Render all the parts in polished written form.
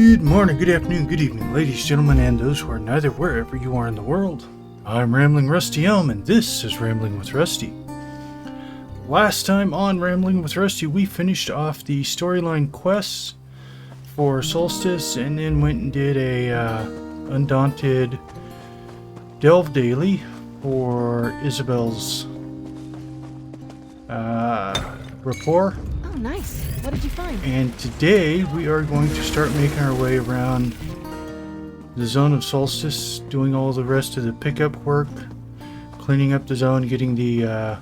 Good morning, good afternoon, good evening, ladies, gentlemen, and those who are neither, wherever you are in the world. I'm Rambling Rusty Elm, and this is Rambling with Rusty. Last time on Rambling with Rusty, we finished off the storyline quests for Solstice, and then went and did a Undaunted Delve Daily for Isabel's rapport. Oh, nice. What did you find? And today we are going to start making our way around the zone of Solstice, doing all the rest of the pickup work, cleaning up the zone, getting the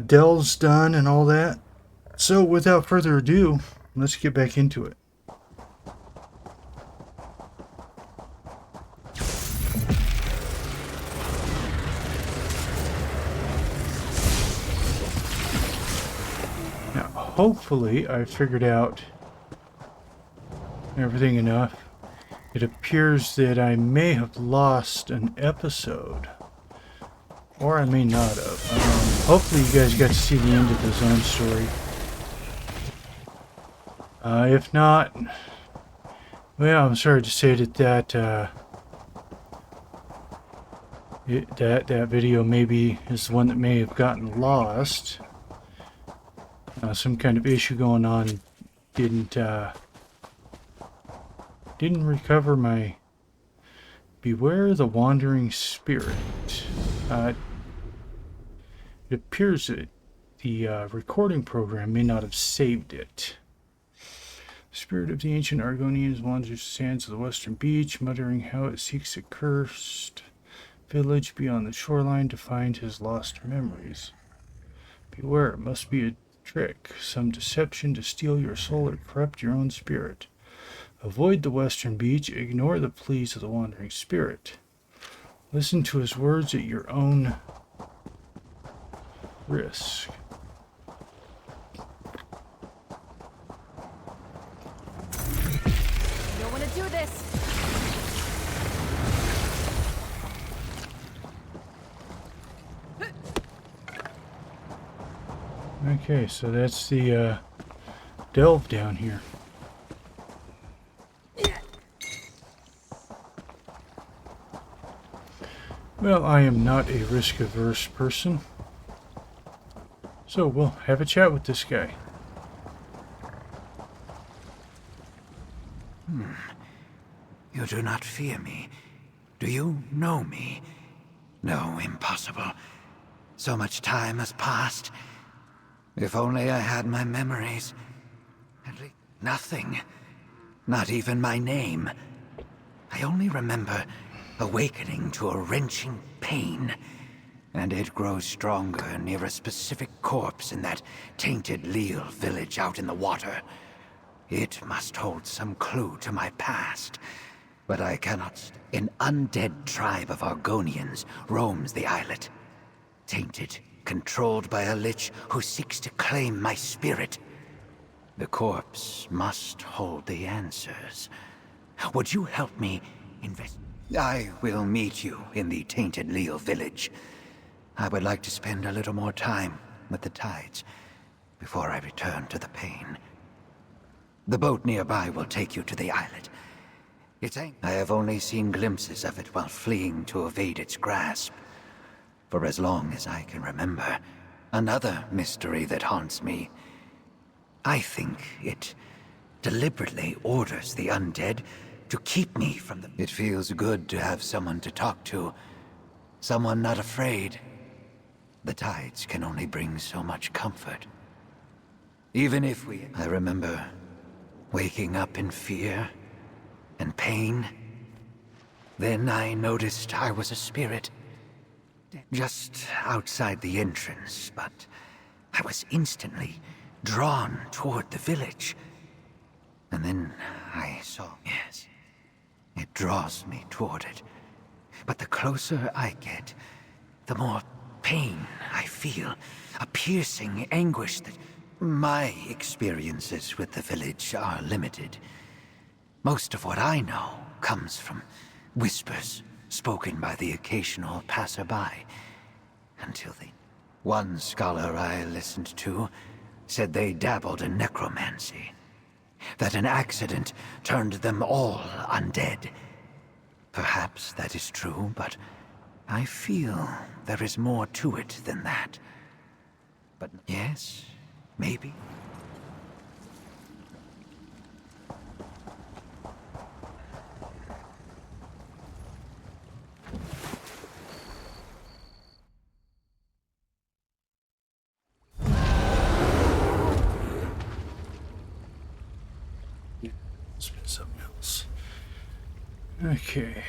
delves done and all that. So without further ado, let's get back into it. Hopefully, I figured out everything enough. It appears that I may have lost an episode, or I may not have. Hopefully, you guys got to see the end of the zone story. If not, well, I'm sorry to say that that video maybe is the one that may have gotten lost. Some kind of issue going on. Didn't recover my Beware the Wandering Spirit. It appears that the recording program may not have saved it. The spirit of the ancient Argonians wanders the sands of the western beach, muttering how it seeks a cursed village beyond the shoreline to find his lost memories. Beware, it must be a trick, some deception to steal your soul or corrupt your own spirit. Avoid the western beach, ignore the pleas of the wandering spirit. Listen to his words at your own risk. You don't want to do this. Okay, so that's the delve down here. Well, I am not a risk-averse person, so we'll have a chat with this guy. You do not fear me. Do you know me? No, impossible. So much time has passed. If only I had my memories. At least nothing. Not even my name. I only remember awakening to a wrenching pain. And it grows stronger near a specific corpse in that Tainted Leel village out in the water. It must hold some clue to my past. But I cannot. An undead tribe of Argonians roams the islet. Tainted. Controlled by a lich who seeks to claim my spirit. The corpse must hold the answers. Would you help me I will meet you in the Tainted Leel village. I would like to spend a little more time with the tides before I return to the pain. The boat nearby will take you to the islet. I have only seen glimpses of it while fleeing to evade its grasp. For as long as I can remember, another mystery that haunts me. I think it deliberately orders the undead to keep me from the... It feels good to have someone to talk to. Someone not afraid. The tides can only bring so much comfort. Even if I remember waking up in fear and pain. Then I noticed I was a spirit. Just outside the entrance, but I was instantly drawn toward the village. And then I saw, yes, it draws me toward it. But the closer I get, the more pain I feel, a piercing anguish that my experiences with the village are limited. Most of what I know comes from whispers spoken by the occasional passerby, until the one scholar I listened to said they dabbled in necromancy. That an accident turned them all undead. Perhaps that is true, but I feel there is more to it than that. But yes, maybe. It's been something else. Okay.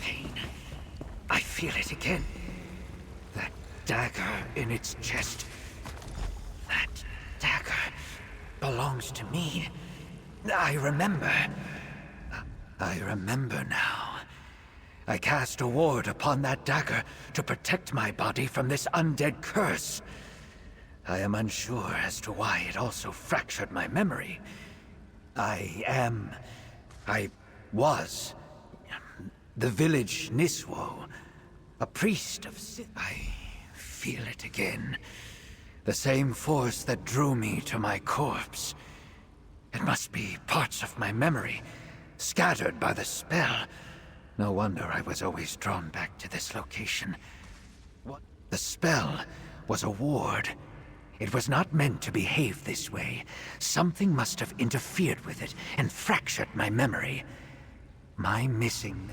Pain. I feel it again. That dagger in its chest. That dagger belongs to me. I remember. I remember now. I cast a ward upon that dagger to protect my body from this undead curse. I am unsure as to why it also fractured my memory. I was the village Niswo, a priest of I feel it again. The same force that drew me to my corpse. It must be parts of my memory, scattered by the spell. No wonder I was always drawn back to this location. What? The spell was a ward. It was not meant to behave this way. Something must have interfered with it and fractured my memory. My missing...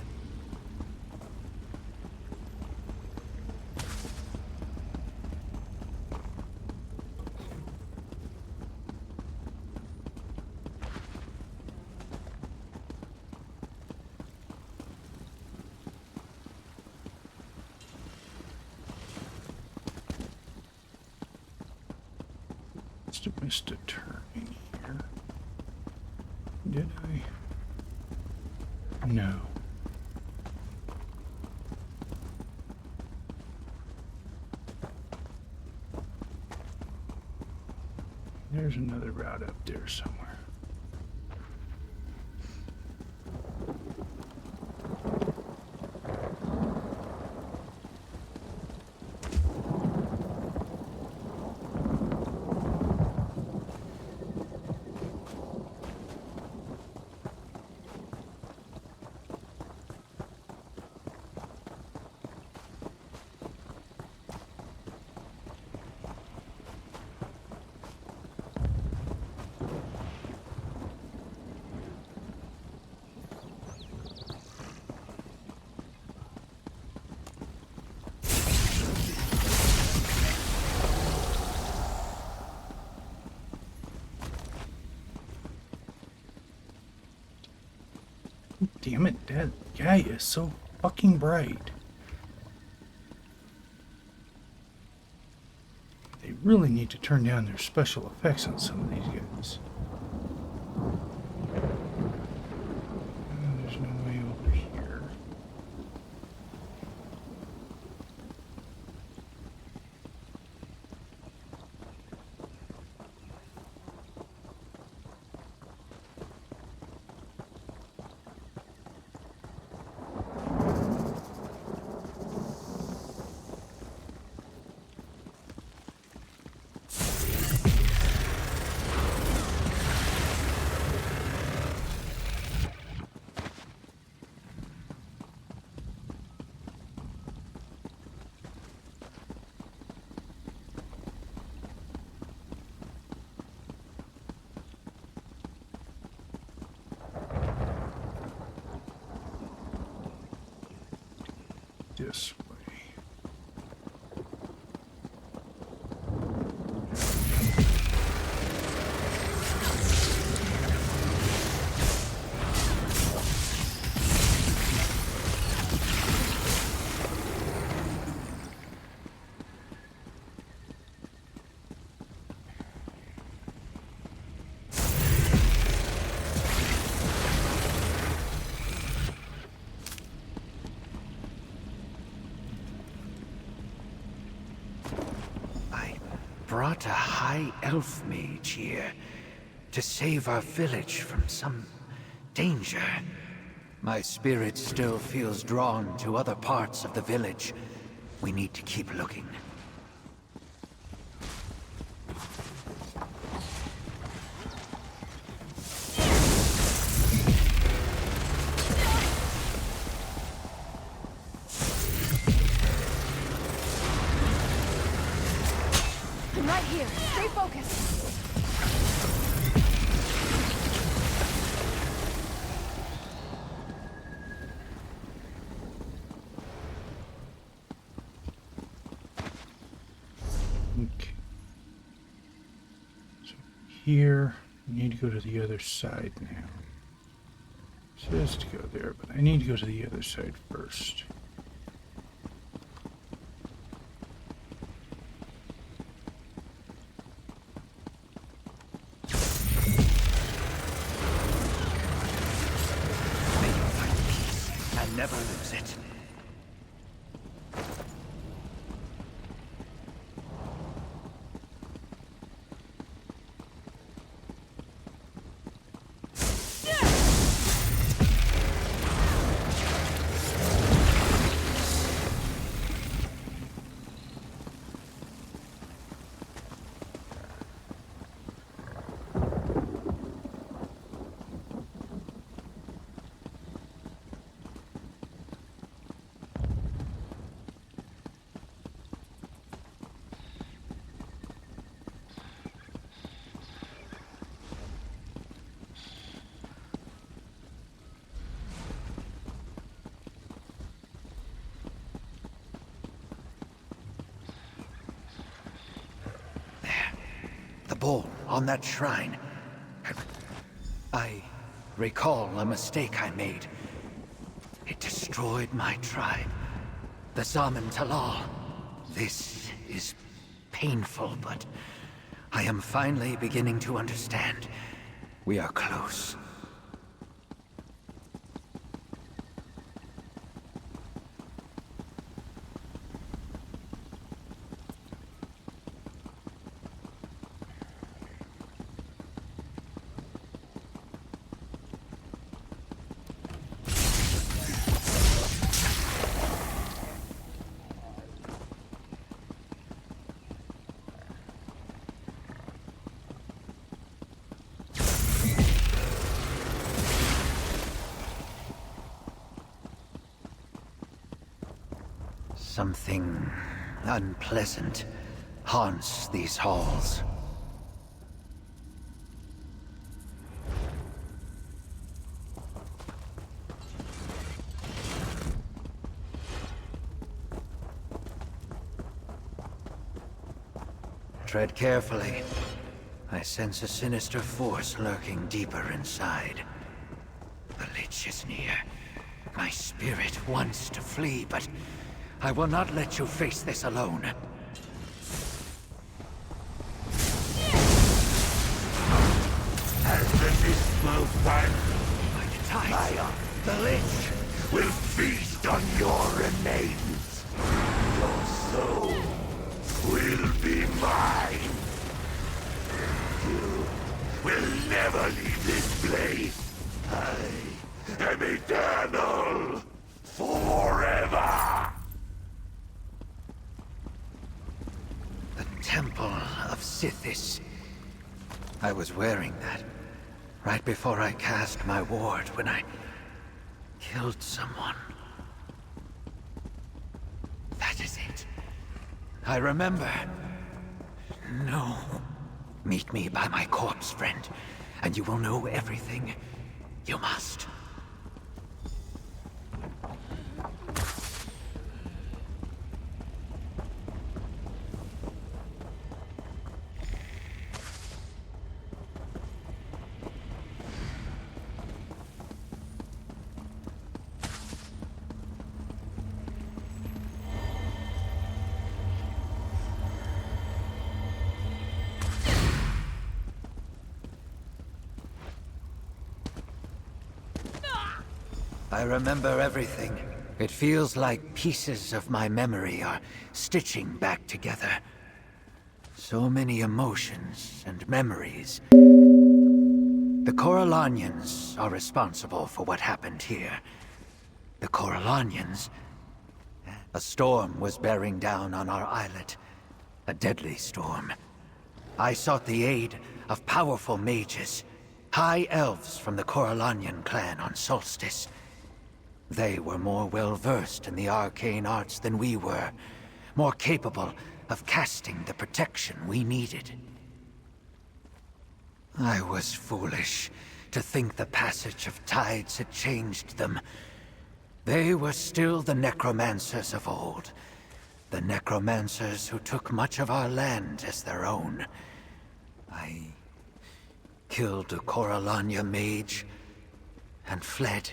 Must have missed a turn in here. Did I? No. There's another route up there somewhere. Damn it, that guy is so fucking bright. They really need to turn down their special effects on some of these guys. There's no way over here. This way. Brought a high elf mage here to save our village from some danger. My spirit still feels drawn to other parts of the village. We need to keep looking. here. Stay focused. Okay. So here, I need to go to the other side now. It says to go there, but I need to go to the other side first. May you find peace and never lose it. The bowl on that shrine. I recall a mistake I made. It destroyed my tribe, the Zaman Talal. This is painful, but I am finally beginning to understand. We are close. Something unpleasant haunts these halls. Tread carefully. I sense a sinister force lurking deeper inside. The Lich is near. My spirit wants to flee, but I will not let you face this alone. As the mist will find By the tide. fire, the Lich will feast on your remains. Your soul will be mine. You will never leave this place. I am eternal. Forever. The Temple of Sithis. I was wearing that right before I cast my ward when I killed someone. That is it. I remember. No. Meet me by my corpse, friend, and you will know everything. You must. I remember everything. It feels like pieces of my memory are stitching back together. So many emotions and memories. The Corellanians are responsible for what happened here. The Corellanians? A storm was bearing down on our islet. A deadly storm. I sought the aid of powerful mages. High elves from the Corellanian clan on Solstice. They were more well-versed in the arcane arts than we were. More capable of casting the protection we needed. I was foolish to think the passage of tides had changed them. They were still the necromancers of old. The necromancers who took much of our land as their own. I killed a Coralania mage and fled.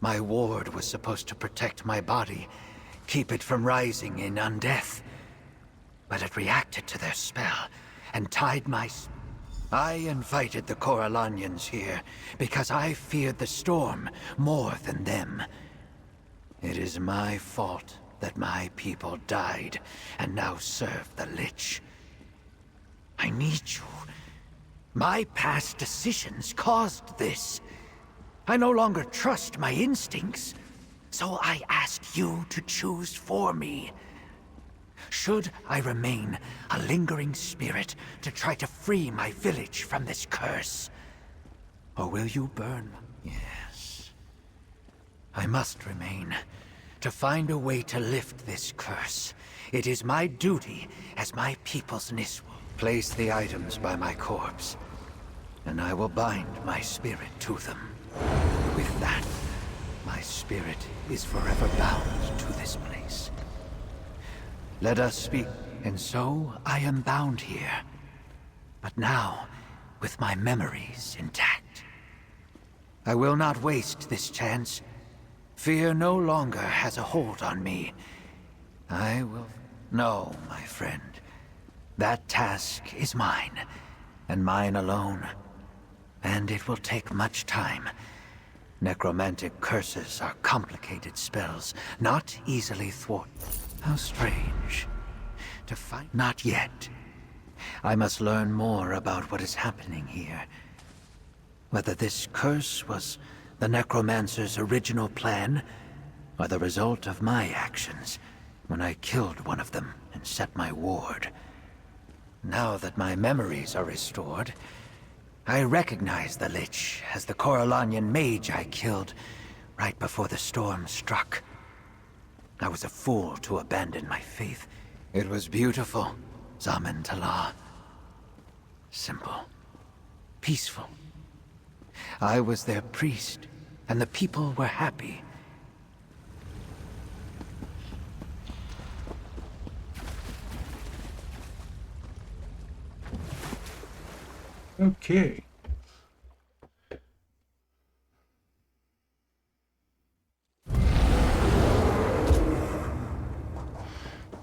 My ward was supposed to protect my body, keep it from rising in undeath. But it reacted to their spell and tied my... I invited the Coralanians here because I feared the storm more than them. It is my fault that my people died and now serve the Lich. I need you. My past decisions caused this. I no longer trust my instincts, so I ask you to choose for me. Should I remain a lingering spirit to try to free my village from this curse? Or will you burn? Yes. I must remain, to find a way to lift this curse. It is my duty as my people's Niswa. Place the items by my corpse, and I will bind my spirit to them. With that, my spirit is forever bound to this place. Let us speak. And so I am bound here. But now, with my memories intact. I will not waste this chance. Fear no longer has a hold on me. I will... No, my friend. That task is mine, and mine alone. And it will take much time. Necromantic curses are complicated spells, not easily thwarted. How strange. To find... Not yet. I must learn more about what is happening here. Whether this curse was the Necromancer's original plan, or the result of my actions when I killed one of them and set my ward. Now that my memories are restored, I recognize the Lich as the Coralanian mage I killed right before the storm struck. I was a fool to abandon my faith. It was beautiful, Zaman Talah. Simple. Peaceful. I was their priest, and the people were happy. Okay.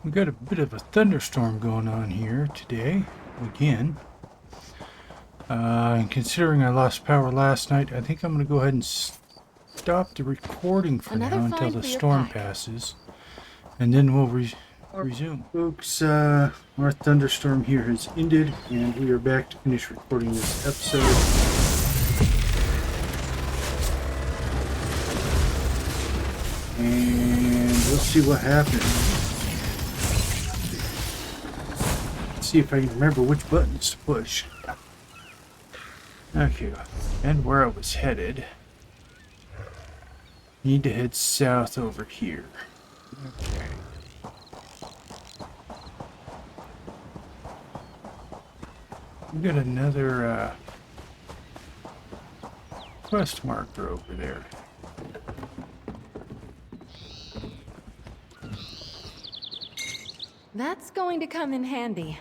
We got a bit of a thunderstorm going on here today, again. And considering I lost power last night, I think I'm going to go ahead and stop the recording for Another now until find the for your storm pack. passes. And then we'll resume. Folks, our thunderstorm here has ended, and we are back to finish recording this episode. And we'll see what happens. See if I can remember which buttons to push. Okay, and where I was headed. Need to head south over here. Okay. We got another quest marker over there. That's going to come in handy.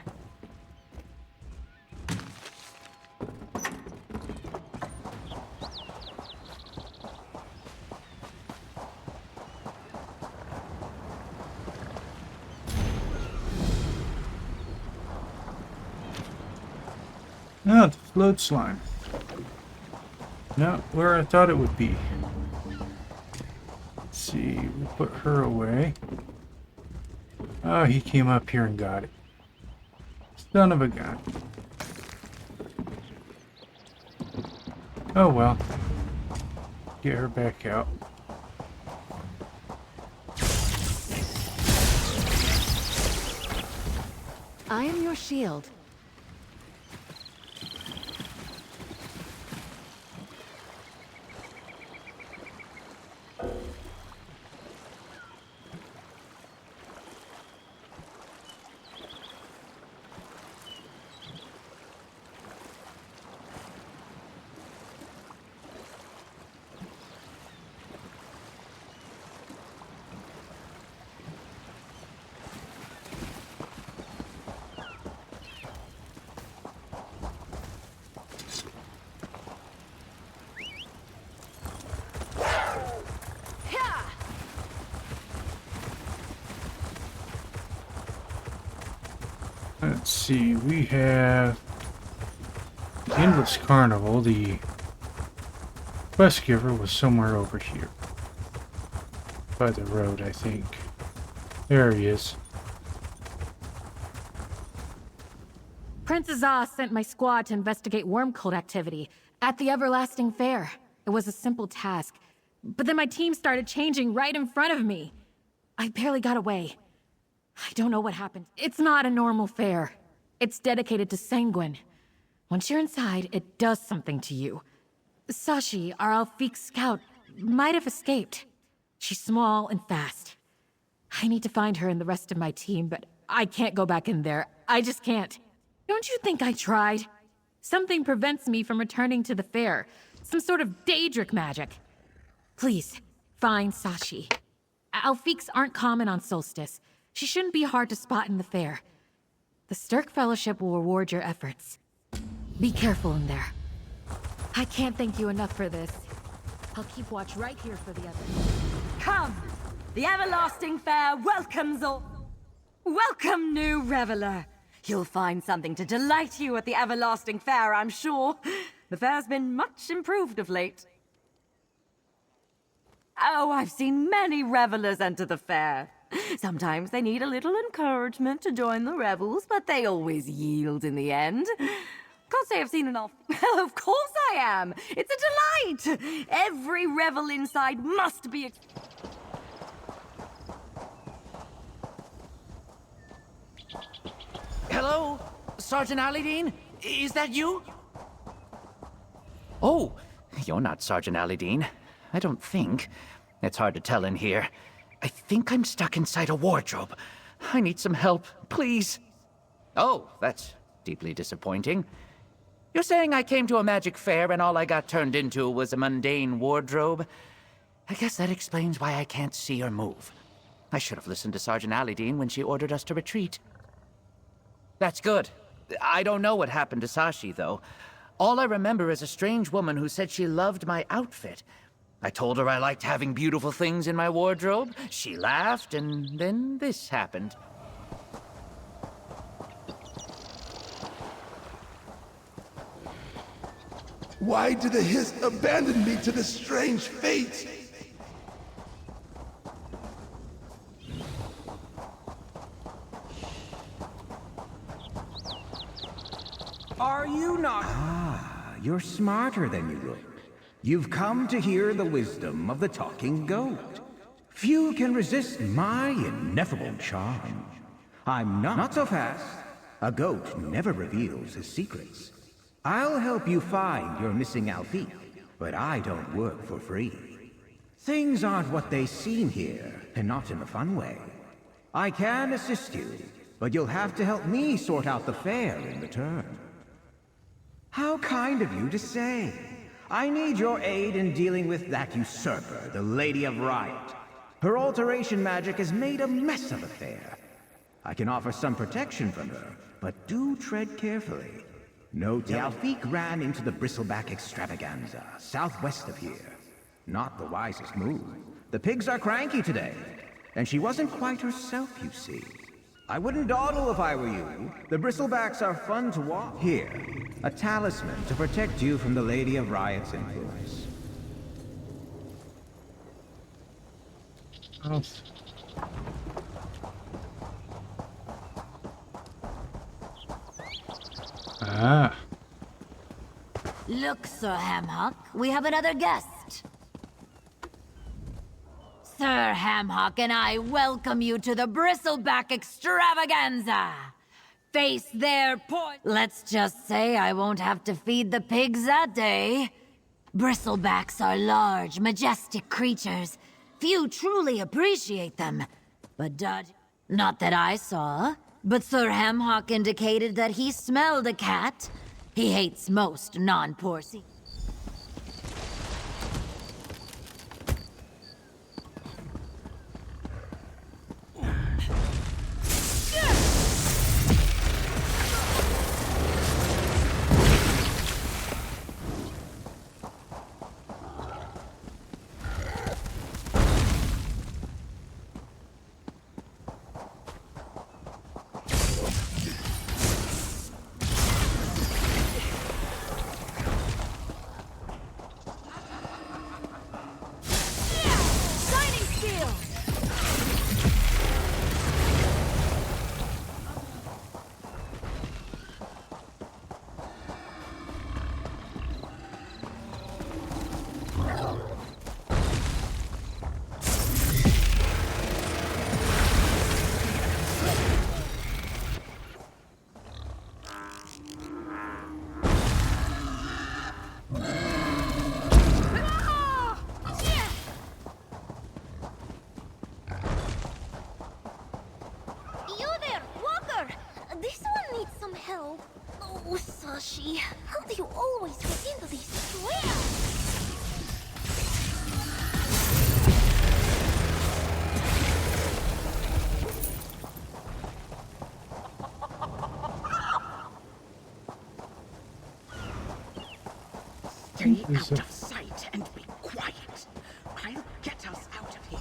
No, the float slime. Not where I thought it would be. Let's see, we'll put her away. Oh, he came up here and got it. Son of a gun. Oh well. Get her back out. I am your shield. Let's see, we have the Endless Carnival. The quest giver was somewhere over here. By the road, I think. There he is. Princess Ah sent my squad to investigate worm cult activity at the Everlasting Fair. It was a simple task, but then my team started changing right in front of me. I barely got away. I don't know what happened. It's not a normal fair. It's dedicated to Sanguine. Once you're inside, it does something to you. Sashi, our Alfiq scout, might have escaped. She's small and fast. I need to find her and the rest of my team, but I can't go back in there. I just can't. Don't you think I tried? Something prevents me from returning to the fair. Some sort of Daedric magic. Please, find Sashi. Alfiqs aren't common on Solstice. She shouldn't be hard to spot in the fair. The Stirk Fellowship will reward your efforts. Be careful in there. I can't thank you enough for this. I'll keep watch right here for the others. Come! The Everlasting Fair welcomes all. Welcome, new reveler. You'll find something to delight you at the Everlasting Fair, I'm sure. The fair's been much improved of late. Oh, I've seen many revelers enter the fair. Sometimes they need a little encouragement to join the revels, but they always yield in the end. Can't say I've seen enough. Of course I am. It's a delight. Every revel inside must be. Hello? Sergeant Alidine? Is that you? Oh, you're not Sergeant Alidine. I don't think. It's hard to tell in here. I think I'm stuck inside a wardrobe. I need some help, please. Oh, that's deeply disappointing. You're saying I came to a magic fair and all I got turned into was a mundane wardrobe? I guess that explains why I can't see or move. I should have listened to Sergeant Alidine when she ordered us to retreat. That's good. I don't know what happened to Sashi, though. All I remember is a strange woman who said she loved my outfit. I told her I liked having beautiful things in my wardrobe. She laughed, and then this happened. Why did the Hiss abandon me to this strange fate? Are you not? You're smarter than you look. You've come to hear the wisdom of the talking goat. Few can resist my ineffable charm. I'm not so fast. A goat never reveals his secrets. I'll help you find your missing Alfiq, but I don't work for free. Things aren't what they seem here, and not in a fun way. I can assist you, but you'll have to help me sort out the fair in return. How kind of you to say. I need your aid in dealing with that usurper, the Lady of Riot. Her alteration magic has made a mess of the fair. I can offer some protection from her, but do tread carefully. Note the Alfiq ran into the Bristleback extravaganza, southwest of here. Not the wisest move. The pigs are cranky today, and she wasn't quite herself, you see. I wouldn't dawdle if I were you. The Bristlebacks are fun to watch. Here, a talisman to protect you from the Lady of Riot's influence. Oh. Ah. Look, Sir Hamhock, we have another guest. Sir Hamhock and I welcome you to the Bristleback extravaganza. Face their point. Let's just say I won't have to feed the pigs that day. Bristlebacks are large, majestic creatures. Few truly appreciate them. But not that I saw. But Sir Hamhock indicated that he smelled a cat. He hates most non-Porcy. Sashi, how do you always get into these traps? Stay out of sight and be quiet. I'll get us out of here.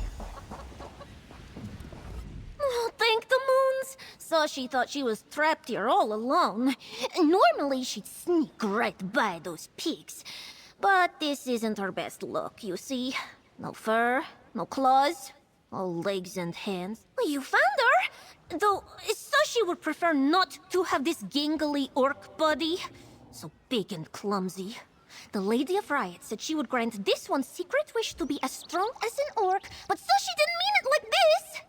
Oh, thank the moons! Sashi thought she was trapped here all alone. Normally she'd sneak right by those pigs. But this isn't her best look, you see. No fur, no claws, all legs and hands. You found her! Though Sashi would prefer not to have this gangly orc body. So big and clumsy. The Lady of Riot said she would grant this one's secret wish to be as strong as an orc, but Sashi didn't mean it like this!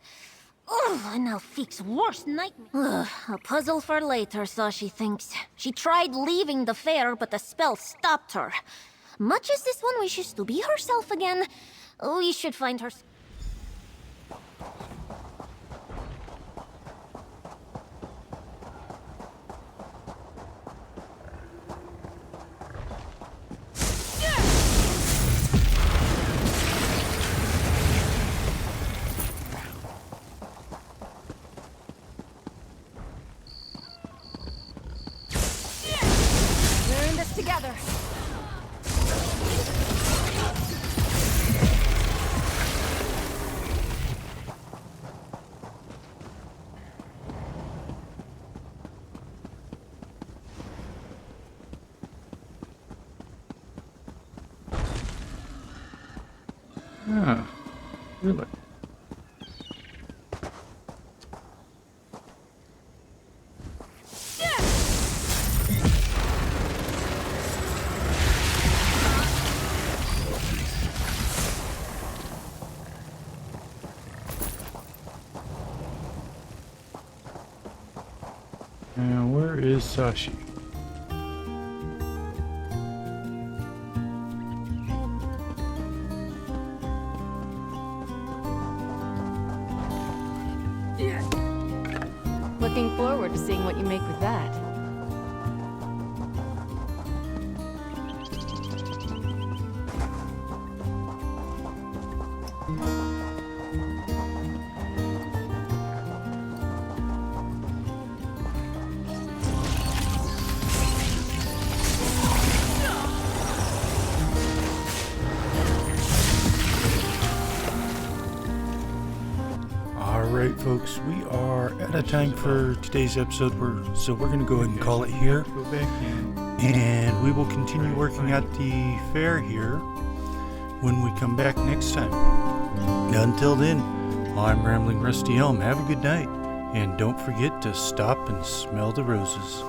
Ugh, and now Feek's worst nightmare. Ugh, a puzzle for later, Sashi thinks. She tried leaving the fair, but the spell stopped her. Much as this one wishes to be herself again, we should find her... We're in this together. Ah, really? Now, where is Sashi? Looking forward to seeing what you make with that. Alright folks, we are out of time for today's episode, so we're going to go ahead and call it here. And we will continue working at the fair here when we come back next time. Until then, I'm Rambling Rusty Elm. Have a good night, and don't forget to stop and smell the roses.